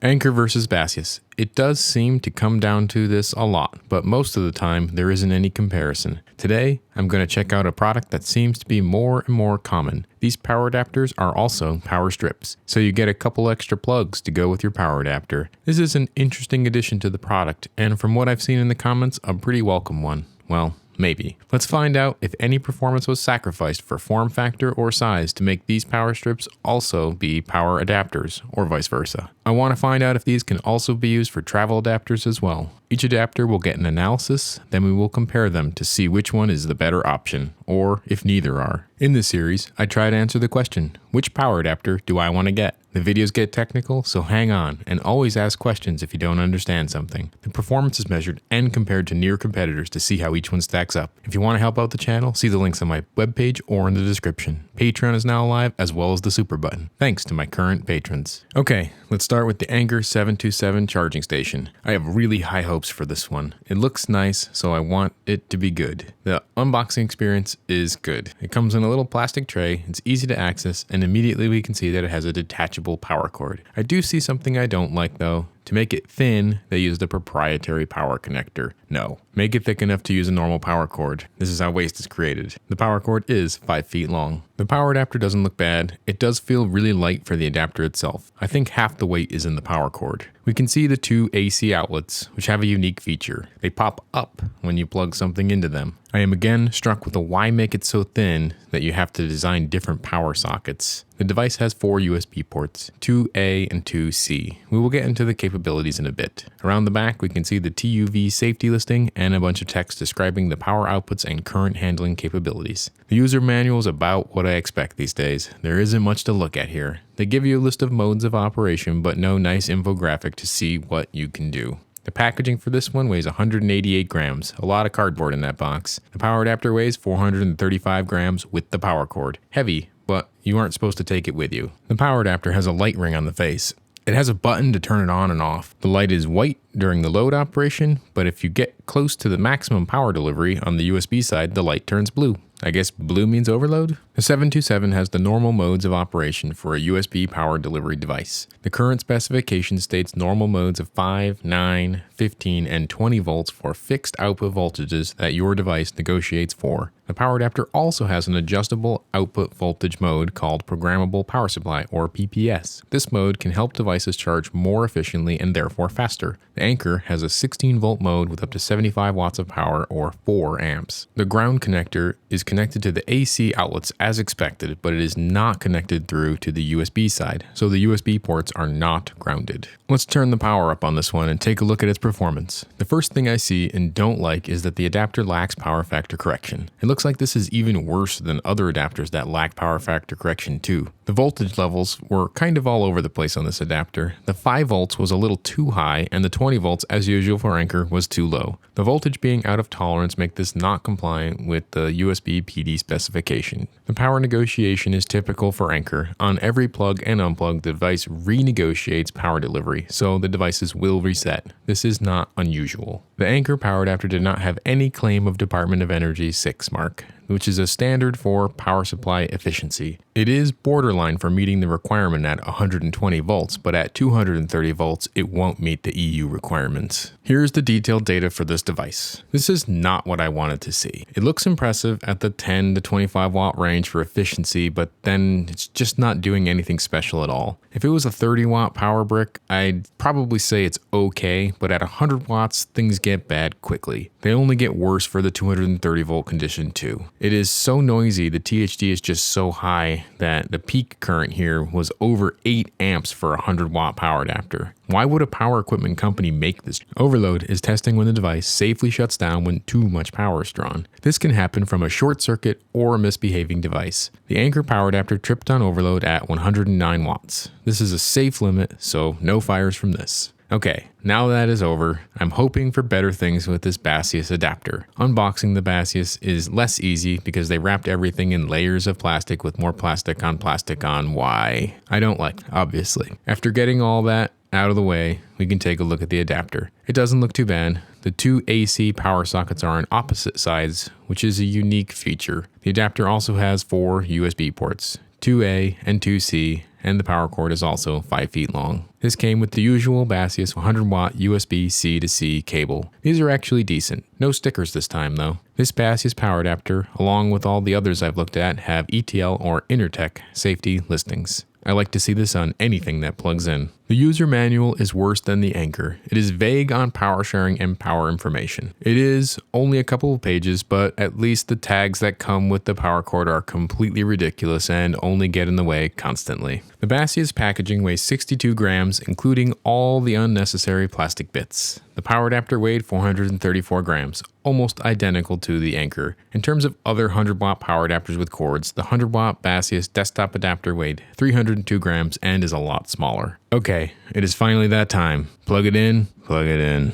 Anker versus Baseus. It does seem to come down to this a lot, but most of the time there isn't any comparison. Today, I'm going to check out a product that seems to be more and more common. These power adapters are also power strips, so you get a couple extra plugs to go with your power adapter. This is an interesting addition to the product, and from what I've seen in the comments, a pretty welcome one. Well, maybe. Let's find out if any performance was sacrificed for form factor or size to make these power strips also be power adapters, or vice versa. I want to find out if these can also be used for travel adapters as well. Each adapter will get an analysis, then we will compare them to see which one is the better option, or if neither are. In this series, I try to answer the question, which power adapter do I want to get? The videos get technical, so hang on, and always ask questions if you don't understand something. The performance is measured and compared to near competitors to see how each one stacks up. If you want to help out the channel, see the links on my webpage or in the description. Patreon is now live, as well as the super button. Thanks to my current patrons. Okay, let's start with the Anker 727 charging station. I have really high hopes for this one. It looks nice, so I want it to be good. The unboxing experience is good. It comes in a little plastic tray, it's easy to access, and immediately we can see that it has a detachable power cord. I do see something I don't like though. To make it thin, they used a proprietary power connector. No, make it thick enough to use a normal power cord. This is how waste is created. The power cord is 5 feet long. The power adapter doesn't look bad. It does feel really light for the adapter itself. I think half the weight is in the power cord. We can see the two AC outlets, which have a unique feature. They pop up when you plug something into them. I am again struck with the why make it so thin that you have to design different power sockets. The device has 4 USB ports, 2A and 2C. We will get into the capabilities in a bit. Around the back, we can see the TUV safety listing and a bunch of text describing the power outputs and current handling capabilities. The user manual is about what I expect these days. There isn't much to look at here. They give you a list of modes of operation, but no nice infographic to see what you can do. The packaging for this one weighs 188 grams, a lot of cardboard in that box. The power adapter weighs 435 grams with the power cord. Heavy, but you aren't supposed to take it with you. The power adapter has a light ring on the face. It has a button to turn it on and off. The light is white during the load operation, but if you get close to the maximum power delivery on the USB side, the light turns blue. I guess blue means overload? The 727 has the normal modes of operation for a USB power delivery device. The current specification states normal modes of 5, 9, 15, and 20 volts for fixed output voltages that your device negotiates for. The power adapter also has an adjustable output voltage mode called Programmable Power Supply, or PPS. This mode can help devices charge more efficiently and therefore faster. The Anker has a 16 volt mode with up to 75 watts of power, or 4 amps. The ground connector is connected to the AC outlets as expected, but it is not connected through to the USB side, so the USB ports are not grounded. Let's turn the power up on this one and take a look at its performance. The first thing I see and don't like is that the adapter lacks power factor correction. It looks like this is even worse than other adapters that lack power factor correction too. The voltage levels were kind of all over the place on this adapter. The 5 volts was a little too high, and the 20 volts, as usual for Anker, was too low. The voltage being out of tolerance make this not compliant with the USB PD specification. The power negotiation is typical for Anker. On every plug and unplug, the device renegotiates power delivery, so the devices will reset. This is not unusual. The Anker power adapter did not have any claim of Department of Energy 6 mark, which is a standard for power supply efficiency. It is borderline for meeting the requirement at 120 volts, but at 230 volts, it won't meet the EU requirements. Here's the detailed data for this device. This is not what I wanted to see. It looks impressive at the 10 to 25 watt range for efficiency, but then it's just not doing anything special at all. If it was a 30 watt power brick, I'd probably say it's okay, but at 100 watts, things get bad quickly. They only get worse for the 230 volt condition too. It is so noisy, the THD is just so high that the peak current here was over 8 amps for a 100 watt power adapter. Why would a power equipment company make this? Overload is testing when the device safely shuts down when too much power is drawn. This can happen from a short circuit or a misbehaving device. The Anker power adapter tripped on overload at 109 watts. This is a safe limit, so no fires from this. Okay, now that is over, I'm hoping for better things with this Baseus adapter. Unboxing the Baseus is less easy because they wrapped everything in layers of plastic with more plastic on why. I don't like, obviously. After getting all that out of the way, we can take a look at the adapter. It doesn't look too bad. The two AC power sockets are on opposite sides, which is a unique feature. The adapter also has 4 USB ports, 2A and 2C, and the power cord is also 5 feet long. This came with the usual Baseus 100W USB C to C cable. These are actually decent. No stickers this time though. This Baseus power adapter, along with all the others I've looked at, have ETL or Intertech safety listings. I like to see this on anything that plugs in. The user manual is worse than the Anker. It is vague on power sharing and power information. It is only a couple of pages, but at least the tags that come with the power cord are completely ridiculous and only get in the way constantly. The Baseus packaging weighs 62 grams, including all the unnecessary plastic bits. The power adapter weighed 434 grams, almost identical to the Anker. In terms of other 100W power adapters with cords, the 100W Baseus desktop adapter weighed 302 grams and is a lot smaller. Okay, it is finally that time. Plug it in, plug it in.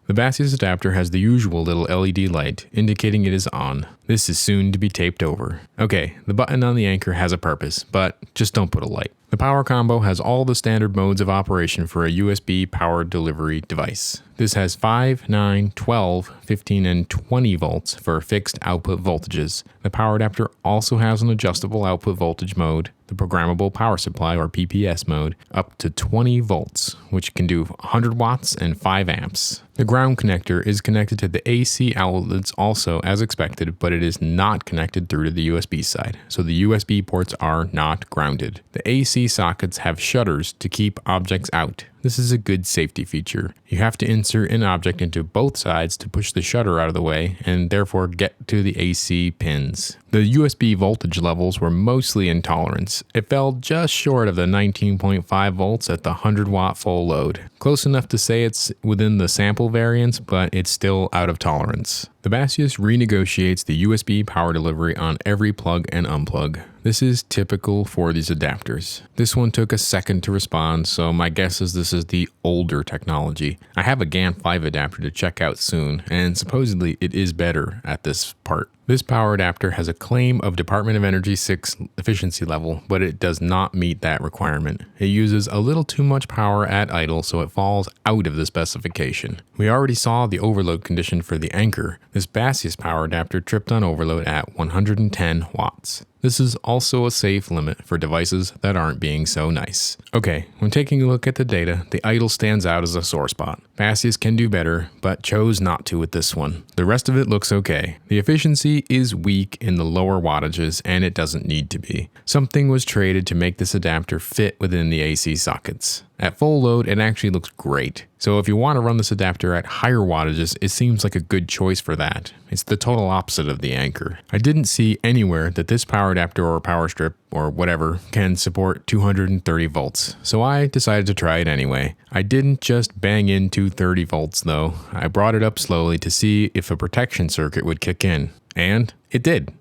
The Baseus adapter has the usual little LED light indicating it is on. This is soon to be taped over. Okay, the button on the Anker has a purpose, but just don't put a light. The PowerCombo has all the standard modes of operation for a USB power delivery device. This has 5, 9, 12, 15, and 20 volts for fixed output voltages. The power adapter also has an adjustable output voltage mode, the programmable power supply or PPS mode, up to 20 volts, which can do 100 watts and 5 amps. The ground connector is connected to the AC outlets also as expected, but it is not connected through to the USB side, so the USB ports are not grounded. The AC sockets have shutters to keep objects out. This is a good safety feature. You have to insert an object into both sides to push the shutter out of the way and therefore get to the AC pins. The USB voltage levels were mostly in tolerance. It fell just short of the 19.5 volts at the 100W full load. Close enough to say it's within the sample variance, but it's still out of tolerance. The Baseus renegotiates the USB power delivery on every plug and unplug. This is typical for these adapters. This one took a second to respond, so my guess is this is the older technology. I have a GAN 5 adapter to check out soon, and supposedly it is better at this part. This power adapter has a claim of Department of Energy 6 efficiency level, but it does not meet that requirement. It uses a little too much power at idle, so it falls out of the specification. We already saw the overload condition for the Anker. This Baseus power adapter tripped on overload at 110 watts. This is also a safe limit for devices that aren't being so nice. Okay, when taking a look at the data, the idle stands out as a sore spot. Baseus can do better, but chose not to with this one. The rest of it looks okay. The efficiency is weak in the lower wattages, and it doesn't need to be. Something was traded to make this adapter fit within the AC sockets. At full load, it actually looks great. So if you want to run this adapter at higher wattages, it seems like a good choice for that. It's the total opposite of the Anker. I didn't see anywhere that this power adapter or power strip or whatever can support 230 volts. So I decided to try it anyway. I didn't just bang in 230 volts though. I brought it up slowly to see if a protection circuit would kick in. And it did.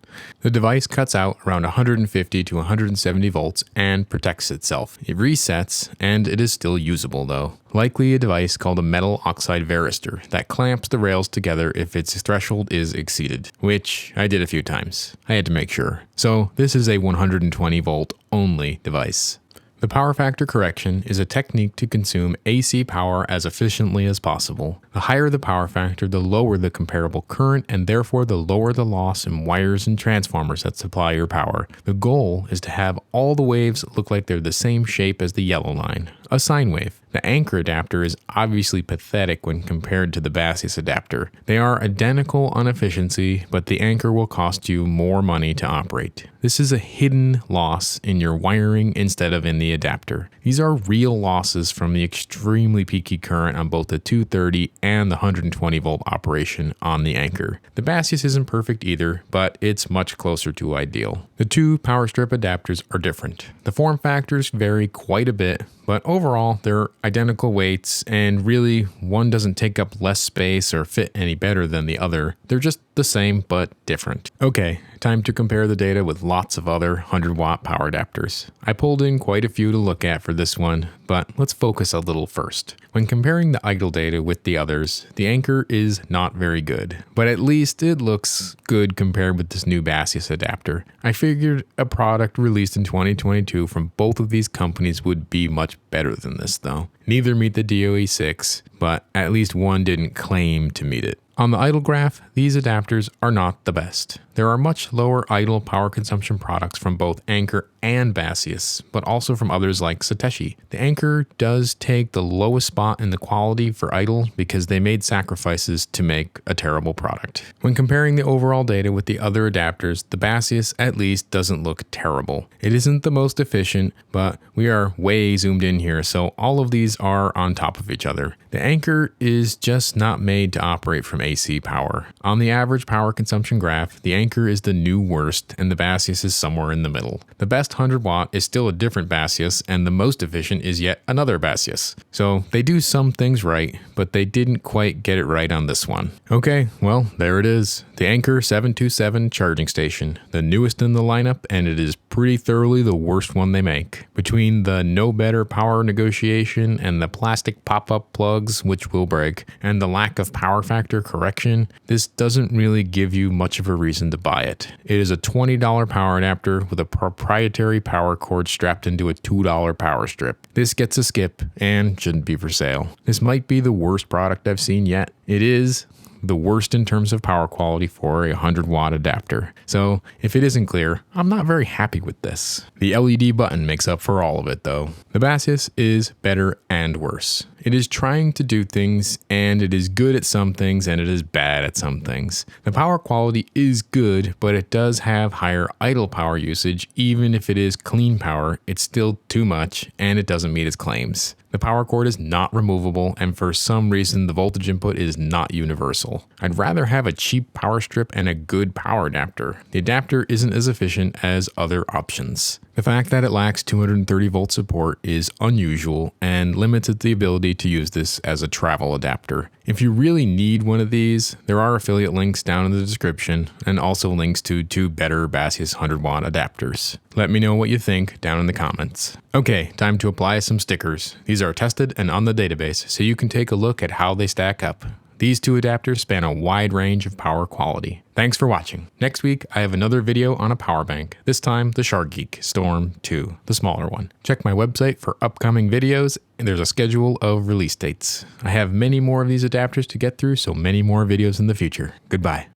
The device cuts out around 150 to 170 volts and protects itself. It resets, and it is still usable though. Likely a device called a metal oxide varistor that clamps the rails together if its threshold is exceeded, which I did a few times. I had to make sure. So this is a 120 volt only device. The power factor correction is a technique to consume AC power as efficiently as possible. The higher the power factor, the lower the comparable current, and therefore the lower the loss in wires and transformers that supply your power. The goal is to have all the waves look like they're the same shape as the yellow line, a sine wave. The Anker adapter is obviously pathetic when compared to the Baseus adapter. They are identical on efficiency, but the Anker will cost you more money to operate. This is a hidden loss in your wiring instead of in the adapter. These are real losses from the extremely peaky current on both the 230 and the 120 volt operation on the Anker. The Baseus isn't perfect either, but it's much closer to ideal. The two power strip adapters are different. The form factors vary quite a bit, but overall they're identical weights, and really one doesn't take up less space or fit any better than the other. They're just the same but different. Okay, time to compare the data with lots of other 100 watt power adapters. I pulled in quite a few to look at for this one, but let's focus a little first. When comparing the idle data with the others, the Anker is not very good, but at least it looks good compared with this new Baseus adapter. I figured a product released in 2022 from both of these companies would be much better than this though. Neither meet the DOE 6, but at least one didn't claim to meet it. On the idle graph, these adapters are not the best. There are much lower idle power consumption products from both Anker and Baseus, but also from others like Satechi. The Anker does take the lowest spot in the quality for idle because they made sacrifices to make a terrible product. When comparing the overall data with the other adapters, the Baseus at least doesn't look terrible. It isn't the most efficient, but we are way zoomed in here, so all of these are on top of each other. The Anker is just not made to operate from AC power. On the average power consumption graph, the Anker is the new worst and the Baseus is somewhere in the middle. The best 100 watt is still a different Baseus and the most efficient is yet another Baseus. So they do some things right, but they didn't quite get it right on this one. Okay, well, there it is. The Anker 727 charging station, the newest in the lineup, and it is pretty thoroughly the worst one they make. Between the no better power negotiation and the plastic pop-up plugs, which will break, and the lack of power factor correction, this doesn't really give you much of a reason to buy it. It is a $20 power adapter with a proprietary power cord strapped into a $2 power strip. This gets a skip and shouldn't be for sale. This might be the worst product I've seen yet. It is the worst in terms of power quality for a 100 watt adapter. So if it isn't clear, I'm not very happy with this. The LED button makes up for all of it though. The Baseus is better and worse. It is trying to do things and it is good at some things and it is bad at some things. The power quality is good, but it does have higher idle power usage. Even if it is clean power, it's still too much and it doesn't meet its claims. The power cord is not removable, and for some reason the voltage input is not universal. I'd rather have a cheap power strip and a good power adapter. The adapter isn't as efficient as other options. The fact that it lacks 230 volt support is unusual and limits the ability to use this as a travel adapter. If you really need one of these, there are affiliate links down in the description and also links to 2 better Baseus 100 watt adapters. Let me know what you think down in the comments. Okay, time to apply some stickers. These are tested and on the database, so you can take a look at how they stack up. These 2 adapters span a wide range of power quality. Thanks for watching. Next week, I have another video on a power bank, this time the SharkGeek Storm 2, the smaller one. Check my website for upcoming videos, and there's a schedule of release dates. I have many more of these adapters to get through, so many more videos in the future. Goodbye.